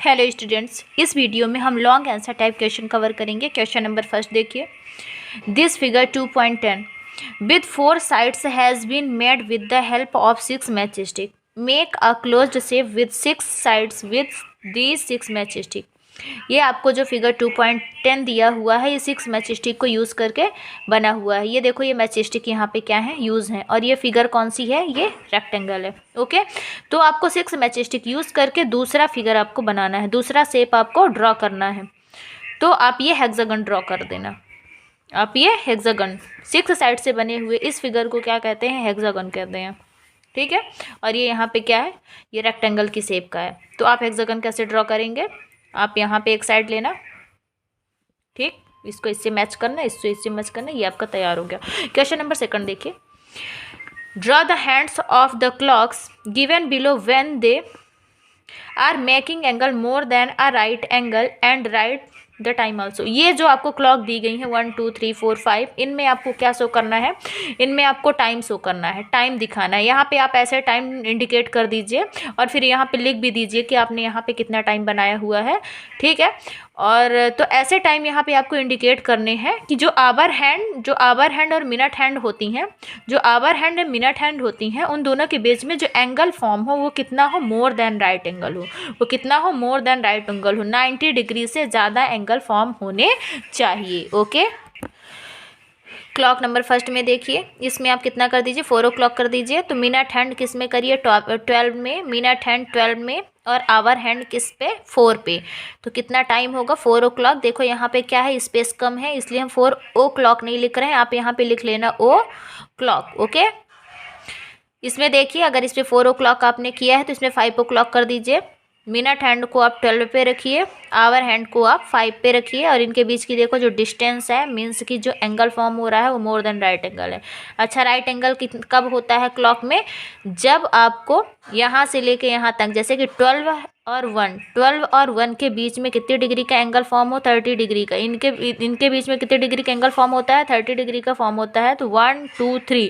Hello students, इस video में हम long answer type question cover करेंगे। क्वेश्चन नंबर फर्स्ट देखिए, this figure 2.10 with 4 sides has been made with the help of 6 match stick. Make a closed shape with 6 sides with these 6 match stick. ये आपको जो figure 2.10 दिया हुआ है, ये 6 match stick को यूज़ करके बना हुआ है। ये देखो, ये मैच स्टिक यहाँ पे क्या है, यूज़ है। और ये फिगर कौन सी है, ये रेक्टेंगल है। ओके, तो आपको 6 मैच स्टिक यूज़ करके दूसरा फिगर आपको बनाना है, दूसरा शेप आपको ड्रॉ करना है। तो आप ये हेक्सागन ड्रॉ कर देना। आप ये हेक्सागन 6 साइड से बने हुए इस फिगर को क्या कहते हैं, हेक्सागन कहते हैं। ठीक है, और ये यहाँ पे क्या है, ये रेक्टेंगल की शेप का है। तो आप हेक्सागन कैसे ड्रॉ करेंगे, आप यहाँ पे एक साइड लेना, ठीक, इसको इससे मैच करना, इससे मैच करना, ये आपका तैयार हो गया। क्वेश्चन नंबर सेकंड देखिए, draw the hands of the clocks given below when they are making angle more than a right angle and write the time also. ये जो आपको क्लॉक दी गई है 1 2 3 4 5, इनमें आपको क्या शो करना है, इनमें आपको टाइम शो करना है, टाइम दिखाना है। यहाँ पे आप ऐसे टाइम इंडिकेट कर दीजिए और फिर यहाँ पे लिख भी दीजिए कि आपने यहाँ पे कितना टाइम बनाया हुआ है। ठीक है, और तो ऐसे टाइम यहाँ पे आपको इंडिकेट करने हैं कि जो आवर हैंड और मिनट हैंड होती हैं, जो आवर हैंड और मिनट हैंड होती हैं, उन दोनों के बीच में जो एंगल फॉर्म हो वो कितना हो, मोर देन राइट एंगल हो। वो कितना हो, मोर देन राइट एंगल हो। 90 डिग्री से ज़्यादा एंगल फॉर्म होने चाहिए। ओके, क्लॉक नंबर फर्स्ट में देखिए, इसमें आप कितना कर दीजिए, 4 o'clock कर दीजिए। तो मिनट हैंड किस में करिए, 12 में, मिनट हैंड 12 में, और आवर हैंड किस पे, 4 पे। तो कितना टाइम होगा, 4 o'clock। देखो यहाँ पे क्या है, स्पेस कम है, इसलिए हम 4 o'clock नहीं लिख रहे हैं, आप यहाँ पे लिख लेना ओ क्लॉक। ओके, इसमें देखिए, अगर इस पर 4 o'clock आपने किया है तो इसमें 5 o'clock कर दीजिए। मिनट हैंड को आप 12 पे रखिए, आवर हैंड को आप 5 पे रखिए, और इनके बीच की देखो जो डिस्टेंस है, मीन्स की जो एंगल फॉर्म हो रहा है वो मोर देन राइट एंगल है। अच्छा, राइट एंगल कब होता है क्लॉक में, जब आपको यहाँ से लेके यहाँ तक, जैसे कि 12 और 1 के बीच में कितने डिग्री का एंगल फॉर्म हो, 30 डिग्री का। इनके बीच में कितने डिग्री का एंगल फॉर्म होता है, 30 डिग्री का फॉर्म होता है। तो 1 2 3,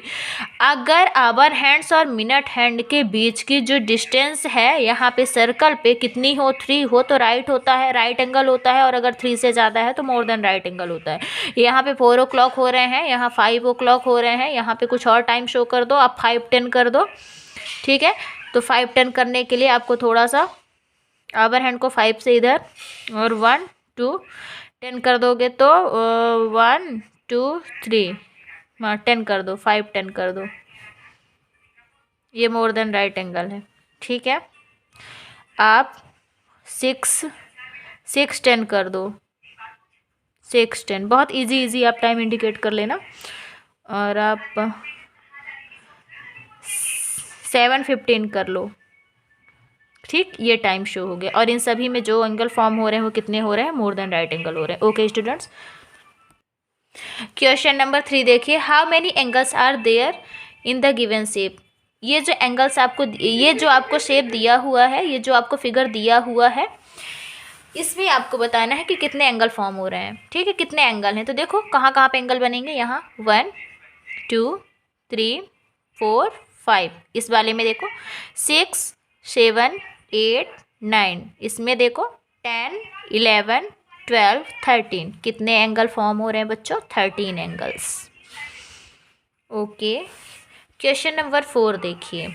अगर आवर हैंड्स और मिनट हैंड के बीच की जो डिस्टेंस है यहाँ पे सर्कल पे कितनी हो, 3 हो तो राइट होता है, राइट एंगल होता है, और अगर 3 से ज़्यादा है तो मोर देन राइट एंगल होता है। यहाँ पे 4 o'clock हो रहे हैं, यहाँ 5 o'clock हो रहे हैं, यहाँ पे कुछ और टाइम शो कर दो, आप 5:10 कर दो। ठीक है, तो 5:10 करने के लिए आपको थोड़ा सा आवर हैंड को 5 से इधर और 1 2 10 कर दोगे तो 1 2 3 10 कर दो, 5:10 कर दो, ये मोर देन राइट एंगल है। ठीक है, आप 6:10 कर दो, 6:10, बहुत इजी आप टाइम इंडिकेट कर लेना। और आप 7:15 कर लो। ठीक, ये टाइम शो हो गया, और इन सभी में जो एंगल फॉर्म हो रहे हैं वो कितने हो रहे हैं, मोर देन राइट एंगल हो रहे हैं। ओके स्टूडेंट्स, क्वेश्चन नंबर 3 देखिए, how many angles are there in the given shape. ये जो एंगल्स आपको, ये जो आपको शेप दिया हुआ है, ये जो आपको फिगर दिया हुआ है, इसमें आपको बताना है कि कितने एंगल फॉर्म हो रहे हैं। ठीक है, कितने एंगल हैं, तो देखो कहाँ कहाँ पे एंगल बनेंगे, यहाँ 1 2 3 4 5, इस वाले में देखो 6 7 8 9, इसमें देखो 10 11 12 13, कितने एंगल फॉर्म हो रहे हैं बच्चों, 13 एंगल्स। ओके, क्वेश्चन नंबर 4 देखिए,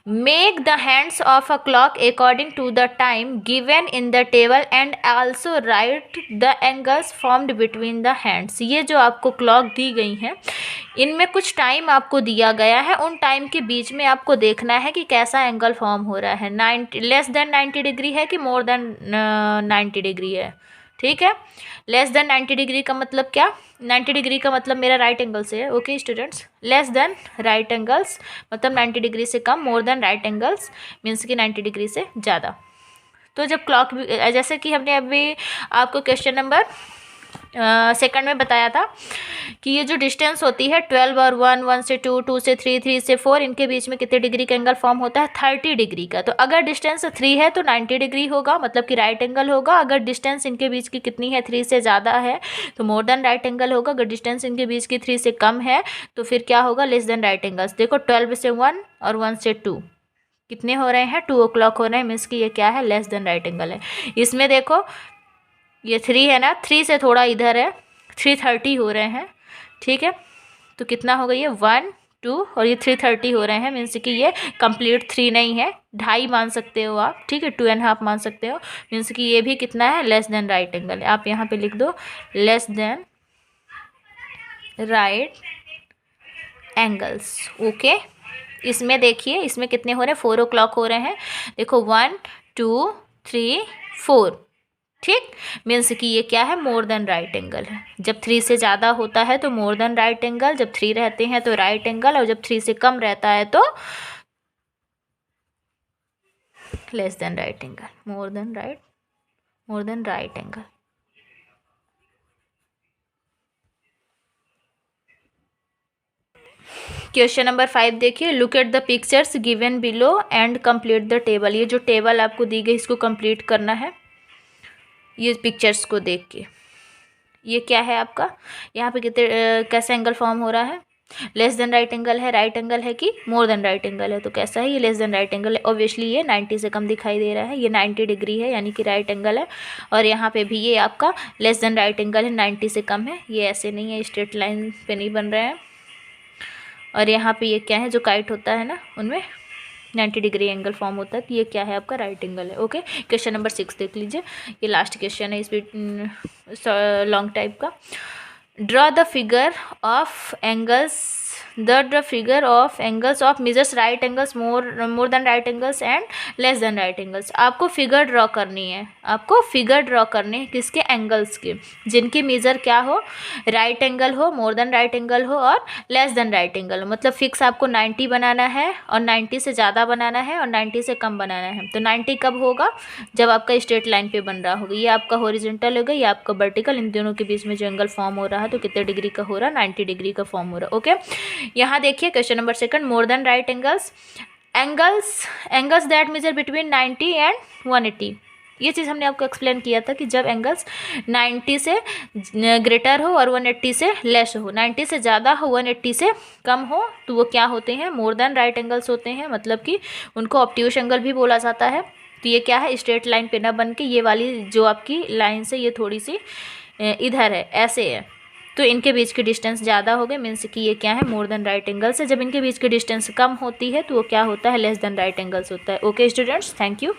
make the hands of a clock according to the time given in the table and also write the angles formed between the hands. ये जो आपको क्लॉक दी गई हैं, इनमें कुछ टाइम आपको दिया गया है, उन टाइम के बीच में आपको देखना है कि कैसा एंगल फॉर्म हो रहा है, 90 लेस देन 90 डिग्री है कि मोर देन 90 डिग्री है। ठीक है, लेस देन 90 डिग्री का मतलब क्या, 90 डिग्री का मतलब मेरा राइट एंगल से है। Okay students, less than right angles मतलब 90 डिग्री से कम, more than right angles means कि 90 डिग्री से ज़्यादा। तो जब क्लॉक, जैसे कि हमने अभी आपको क्वेश्चन नंबर सेकंड में बताया था कि ये जो डिस्टेंस होती है 12 और 1 1 से 2 2 से 3 3 से 4, इनके बीच में कितने डिग्री का एंगल फॉर्म होता है, 30 डिग्री का। तो अगर डिस्टेंस 3 है तो 90 डिग्री होगा, मतलब कि राइट एंगल होगा। अगर डिस्टेंस इनके बीच की कितनी है, 3 से ज़्यादा है तो मोर देन राइट एंगल होगा। अगर डिस्टेंस इनके बीच की 3 से कम है तो फिर क्या होगा, लेस देन राइट एंगल्स। देखो 12 से 1 और 1 से 2, कितने हो रहे हैं, 2 o'clock हो रहे हैं, मीन्स कि ये क्या है, लेस देन राइट एंगल है। इसमें देखो ये 3 है ना, 3 से थोड़ा इधर है, 3:30 हो रहे हैं, ठीक है। तो कितना हो गई है, 1 2 और ये 3:30 हो रहे हैं, मीन्स कि ये कंप्लीट 3 नहीं है, 2.5 मान सकते हो आप, ठीक है, 2.5 मान सकते हो, मीन्स कि ये भी कितना है, लेस देन राइट एंगल है। आप यहाँ पे लिख दो less than right angles, okay. इसमें देखिए, इसमें कितने हो रहे हैं, 4 o'clock हो रहे हैं, देखो 1 2 3 4, ठीक, मीन्स कि ये क्या है, मोर देन राइट एंगल है। जब 3 से ज़्यादा होता है तो मोर देन राइट एंगल, जब 3 रहते हैं तो राइट एंगल, और जब 3 से कम रहता है तो less than right angle, more than right angle. Question number 5 देखिए, look at the pictures given below and complete the table. ये जो टेबल आपको दी गई इसको कंप्लीट करना है, ये पिक्चर्स को देख के। ये क्या है आपका, यहाँ पे कितने कैसा एंगल फॉर्म हो रहा है, लेस देन राइट एंगल है, राइट एंगल है कि मोर देन राइट एंगल है, तो कैसा है, ये लेस देन राइट एंगल है। ऑब्वियसली ये 90 से कम दिखाई दे रहा है, ये 90 डिग्री है, यानी कि राइट एंगल है। और यहाँ पे भी ये आपका लेस देन राइट एंगल है, 90 से कम है, ये ऐसे नहीं है, स्ट्रेट लाइन पे नहीं बन रहे हैं। और यहाँ पे ये क्या है, जो काइट होता है ना उनमें 90 डिग्री एंगल फॉर्म होता है, तो ये क्या है, आपका राइट एंगल है, ओके। क्वेश्चन नंबर 6 देख लीजिए, ये लास्ट क्वेश्चन है इस लॉन्ग टाइप का। Draw the figure of angles of measures right angles more than right angles and less than right angles. आपको फिगर ड्रॉ करनी है, आपको फिगर ड्रॉ करने हैं किसके, एंगल्स के, जिनकी मेजर क्या हो, राइट एंगल हो, मोर देन राइट एंगल हो और लेस देन राइट एंगल हो। मतलब फिक्स आपको 90 बनाना है और 90 से ज़्यादा बनाना है और 90 से कम बनाना है। तो 90 कब होगा, जब आपका स्ट्रेट लाइन पे बन रहा होगा, ये आपका हॉरिजॉन्टल होगा, ये आपका वर्टिकल, इन दोनों के बीच में जो एंगल फॉर्म हो रहा है तो कितने डिग्री का हो रहा है, 90 डिग्री का फॉर्म हो रहा है, ओके। यहाँ देखिए question number 2, more than right angles that measure between 90 and 180। ये चीज़ हमने आपको एक्सप्लेन किया था कि जब एंगल्स 90 से ग्रेटर हो और 180 से लेस हो, 90 से ज़्यादा हो 180 से कम हो, तो वो क्या होते हैं, मोर देन राइट एंगल्स होते हैं। मतलब कि उनको ऑब्ट्यूस एंगल भी बोला जाता है। तो ये क्या है, स्ट्रेट लाइन पे ना बन के ये वाली जो आपकी लाइन से ये थोड़ी सी इधर है, ऐसे है, तो इनके बीच की डिस्टेंस ज़्यादा हो गई, मीन्स कि ये क्या है, मोर देन राइट एंगल्स है। जब इनके बीच की डिस्टेंस कम होती है तो वो क्या होता है, लेस देन राइट एंगल्स होता है, ओके स्टूडेंट्स, थैंक यू।